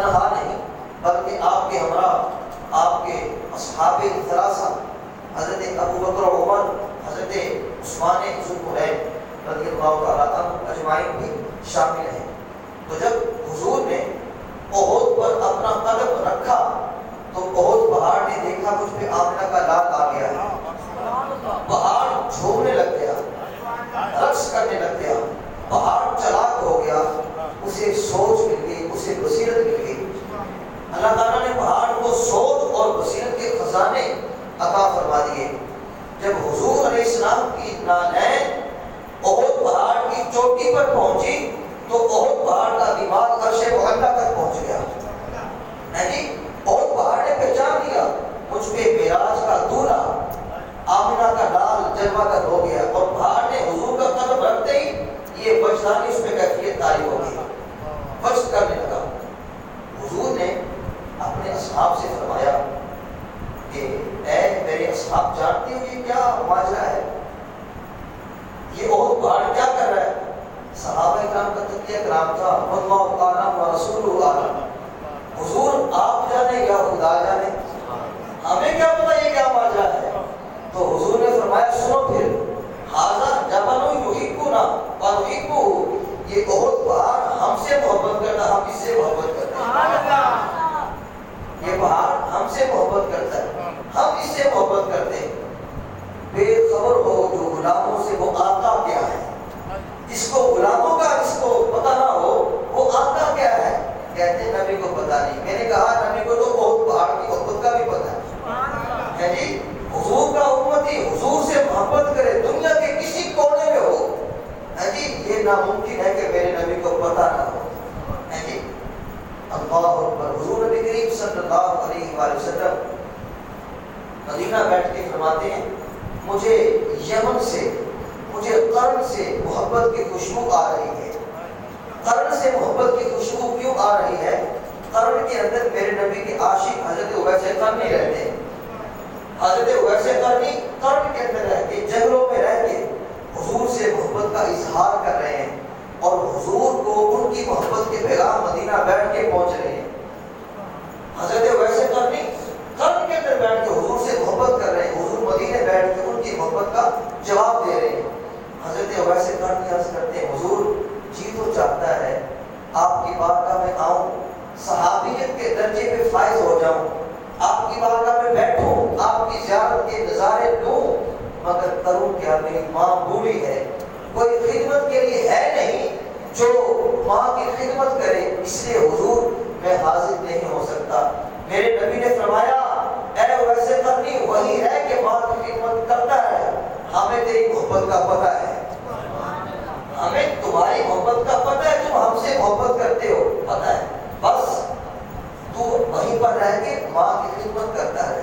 تنہا نہیں بلکہ آپ کے ہمراہ آپ کے اصحاب ثلاثہ حضرت ابو بکر و عمر، حضرت عثمان ذوالنورین رضی اللہ تعالیٰ عنہ اجمعین بھی شامل ہیں۔ تو جب حضور نے احد پر اپنا قدم رکھا تو احد پہاڑ نے دیکھا مجھ پہ آمنہ کا لال آ گیا ہے، پہاڑ جھومنے لگ گیا، رقص کرنے لگ گیا، پہاڑ چلاک ہو گیا، اسے سوچ مل گئی، اسے بصیرت مل گئی۔ اللہ تعالیٰ نے پہاڑ کو سوچ اور بصیرت کے خزانے عطا فرما دیے۔ جب حضور علیہ السلام کی نالین احد پہاڑ کی چوٹی پر پہنچی تو احد پہاڑ کا دماغ عرش معلیٰ تک پہنچ گیا۔ نہیں، احد پہاڑ نے پہچان لیا مجھ پہ معراج کا دولہا آمنہ کا لال جلوہ گر ہو گیا، اور پہاڑ نے حضور کا قدم رکھتے ہی یہ وجدانی اس میں کیفیت طاری ہو گئی، وجد کرنے لگا۔ حضور نے اپنے اصحاب سے فرمایا کہ اے میرے اصحاب، جانتے ہو یہ کیا ماجرا ہے؟ یہ احد پہاڑ کیا کر رہا ہے؟ صحابہ کرام کا تقیہ کرام تھا، واللہ اعلم ورسولہ اعلم، حضور آپ جانے یا خدا جانے، ہمیں کیا پتہ یہ کیا ماجرا ہے؟ تو حضور نے فرمایا سنو پھر، ھذا جبل یحبنا ونحبہ، یہ احد پہاڑ ہم سے محبت کرتا، ہم اس سے محبت کرتے ہیں۔ یہ پہاڑ ہم سے محبت کرتا ہے، ہم اس سے محبت کرتے ہیں۔ بے خبر ہو جو غلاموں سے وہ آقا کیا ہے، جس کو غلاموں کا جس کو پتہ نہ ہو وہ آقا کیا ہے، کہتے ہیں نبی کو پتہ نہیں۔ میں نے کہا نبی کو تو احد پہاڑ کی محبت کا بھی پتہ ہے جی، حضور کا امتی حضور سے محبت کرے دنیا کے کسی کونے میں ہو جی، یہ ناممکن ہے کہ میرے نبی کو پتہ نہ ہو جی۔ اللہ اکبر۔ حضور نبی کریم صلی اللہ علیہ وآلہ وسلم مدینہ بیٹھ کے فرماتے ہیں مجھے یمن سے، مجھے قرن سے محبت کی خوشبو آ رہی ہے۔ قرن سے محبت کی خوشبو کیوں آ رہی ہے؟ قرن کے اندر میرے نبی کے عاشق حضرت اویس قرنی رہتے ہیں۔ حضرت اویس قرنی قرن کے اندر رہ کے، جنگلوں میں رہ کے حضور سے محبت کا اظہار کر رہے ہیں، اور حضور کو ان کی محبت کے پیغام مدینہ بیٹھ کے پہنچ رہے ہیں۔ حضرت اویس قرنی قرن کے اندر بیٹھ کے حضور سے محبت کر رہے ہیں، حضور مدینے بیٹھ کے ان کی محبت کا جواب دے رہے ہیں۔ حضرت اویس قرنی عرض کرتے ہیں حضور جی تو چاہتا ہے آپ کی بارگاہ میں آؤں، صحابیت کے درجے پہ فائز ہو جاؤں، آپ کی بارگاہ میں بیٹھوں، آپ کی زیارت کے نظارے لوں، مگر کروں کیا؟ میری ماں بوڑھی ہے، کوئی خدمت کے لیے ہے نہیں جو ماں کی خدمت کرے، اس لیے حضور میں حاضر نہیں ہو سکتا۔ میرے نبی نے فرمایا اے اویس قرنی وہی ہے کہ ماں کی خدمت کرتا ہے، ہمیں تیری محبت کا پتہ ہے، ہمیں تمہاری محبت کا پتہ ہے، تم ہم سے محبت کرتے ہو، پتہ ہے، بس تو وہیں پر رہ کے ماں کی خدمت کرتا ہے،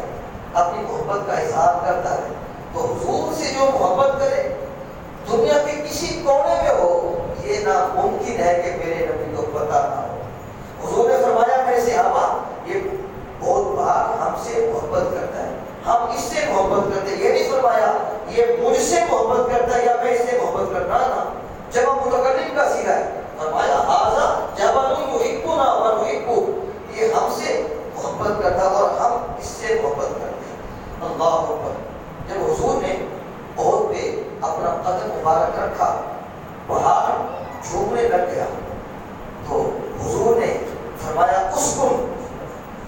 اپنی محبت کا اظہار کرتا ہے۔ تو حضور سے جو محبت کرے دنیا کے کسی کونے میں ہو، یہ ناممکن ہے کہ میرے نبی کو پتہ نہ ہو۔ حضور نے فرمایا میرے صحابہ یہ بہت بار ہم سے محبت کرتا ہے، ہم اس سے محبت کرتے ہیں، یہ نہیں فرمایا یہ مجھ سے محبت کرتا ہے یا میں اس سے محبت کرتا نا، جب ہم متکلم کا سیدھا ہے، فرمایا ھذا جبل یحبنا ونحبہ، یہ ہم سے محبت کرتا ہے اور ہم اس سے محبت کرتے ہیں۔ اللہ اکبر۔ جب حضور نے احد پہ اپنا قدم مبارک رکھا، پہاڑ جھومنے لگ گیا، تو حضور نے فرمایا اسکن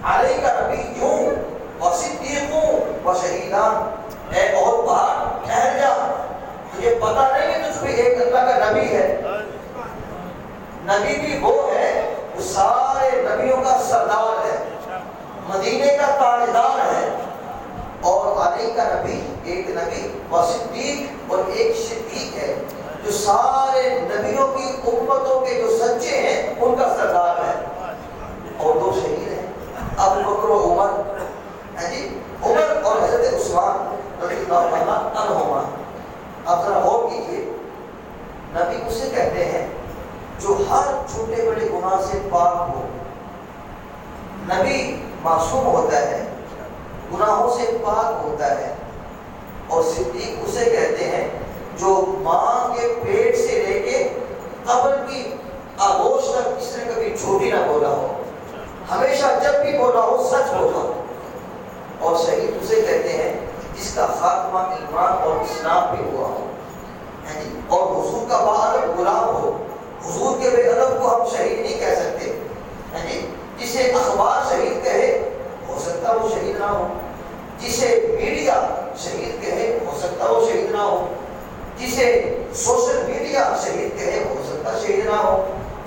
علیک نبیون وصدیقون وشہیدان، اے احد پہاڑ ٹھہر جا، تجھے پتہ نہیں کہ تجھ پہ ایک اللہ کا نبی ہے، نبی بھی وہ ہے جو سارے نبیوں کا سردار ہے، مدینے کا تاجدار ہے، اور علی کا نبی ایک نبی و صدیق اور ایک صدیق ہے جو سارے نبیوں کی امتوں کے جو سچے ہیں ان کا سردار ہے، اور دو شہید ہیں ابو بکر و عمر، جی عمر اور حضرت عثمان رضی اللہ عنہما۔ اب ذرا غور کیجیے، نبی اسے کہتے ہیں جو ہر چھوٹے بڑے گناہ سے پاک ہو، نبی معصوم ہوتا ہے، گناہوں سے پاک ہوتا ہے، اور صدیق اسے کہتے ہیں جو ماں کے پیٹ سے لے کے قبر کی آغوش تک اس نے کبھی جھوٹی نہ بولا ہو، ہمیشہ جب بھی بولا ہو سچ بولا ہو. اور شہید اسے کہتے ہیں جس کا خاتمہ ایمان اور اسلام پہ ہوا ہو اور حضور کا باادب غلام ہو. حضور کے بے ادب کو ہم شہید نہیں کہہ سکتے. جسے اخبار شہید کہے ہو سکتا وہ شہید نہ ہو. جسے میڈیا شہید کہے ہو سکتا وہ شہید نہ ہو. جسے سوشل میڈیا شہید کہے ہو سکتا شہید نہ ہو.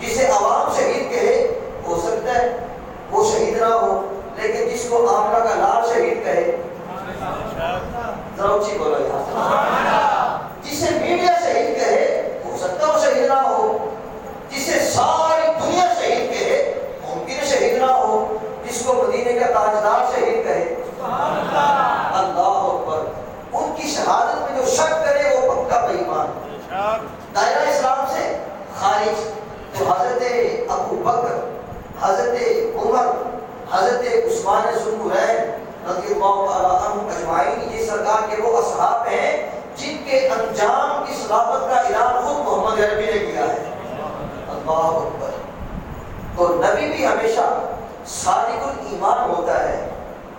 جسے عوام شہید کہے ہو سکتا ہے وہ شہید نہ ہو. لیکن جس کو آمنہ کا لال شہید کہے ذرا اونچی بولو یار. جسے میڈیا شہید کہے ہو سکتا وہ شہید نہ ہو. جسے ساری دنیا شہید کہے ممکن شہید نہ ہو. جس کو مدینے کا تاجدار شہید کہے اللہ اکبر. ان کی شہادت میں جو شک کرے وہ پکا بے ایمان دائرہ اسلام سے خارج. تو حضرت ابو بکر، حضرت عمر، حضرت عثمان ذوالنورین رضی اللہ تعالیٰ عنہ اجمعین، یہ سرکار کے وہ اصحاب ہیں جن کے انجام کی صداقت کا اعلان خود محمد عربی نے کیا ہے. اللہ اکبر. تو نبی بھی ہمیشہ صادق الایمان ہوتا ہے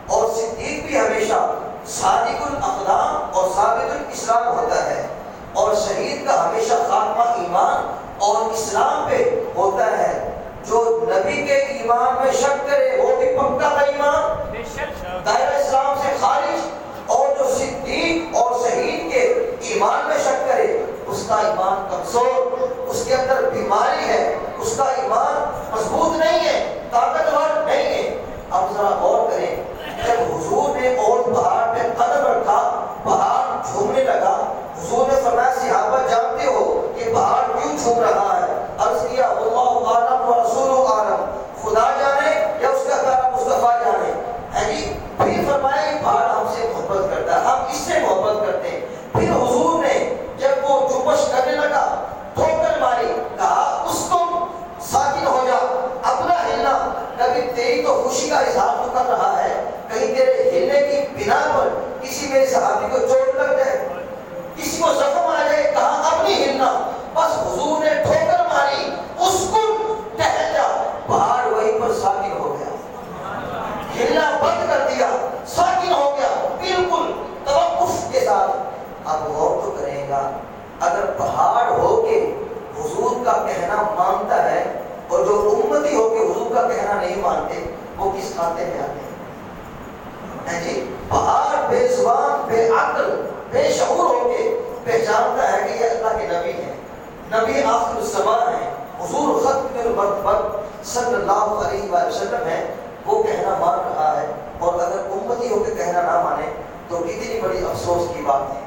اور صدیق بھی ہمیشہ صادق الاقدام اور ثابت الاسلام ہوتا ہے. اور شہید کا ہمیشہ خاتمہ ایمان اور اسلام پہ ہوتا ہے. جو نبی کے ایمان میں شک کرے وہ بھی پکا بے ایمان دائرہ اسلام سے خارج. اور جو صدیق اور شہید کے ایمان میں شک کرے اس کا ایمان کمزور، اس کے اندر بیماری ہے، اس کا ایمان مضبوط نہیں ہے، طاقتور نہیں ہے. اب ذرا غور کریں، جب حضور نے اور پہاڑ پہ قدم رکھا پہاڑ جھومنے لگا. حضور نے فرمایا صحابہ جانتے ہو کہ پہاڑ کیوں جھوم رہا ہے؟ عرض کیا اللہ اعلم و رسول اعلم، خدا جانے یا اس کا پیارا مصطفیٰ جانے. پھر فرمایا یہ پہاڑ ہم سے محبت کرتا ہے، ہم اس سے محبت کرتے ہیں. پھر حضور نے جب وہ جنبش کرنے لگا ٹھوکر ماری، کہا اس کو ساکن ہو جا، اپنا ہلنا. کبھی تیری تو خوشی کا اظہار تو کر رہا ہے، کہیں تیرے ہلنے کی بنا پر کسی میرے صحابی کو چوٹ لگ جائے، کسی کو زخم آ جائے. کہا اپنی ہلنا. بس حضور نے ٹھوکر ماری، اس کو ٹہل جا. پہاڑ وہیں پر ساکن ہو گیا، ہلنا بند کر دیا، ساکن ہو گیا بالکل توقف کے ساتھ. اب غور تو کرے گا، اگر پہاڑ ہو کے حضور کا کہنا مانتا ہے اور جو امتی ہو کے حضور کا کہنا نہیں مانتے وہ کس کھاتے میں آتے ہیں؟ پہاڑ بے زبان، بے عقل، بے شعور ہو کے پہچانتا ہے کہ یہ اللہ کے نبی ہیں، نبی آخر الزمان ہیں، حضور ختم المرتبت صلی اللہ علیہ وآلہ وسلم ہے. وہ کہنا مان رہا ہے اور اگر امتی ہو کے کہنا نہ مانے تو کتنی بڑی افسوس کی بات ہے.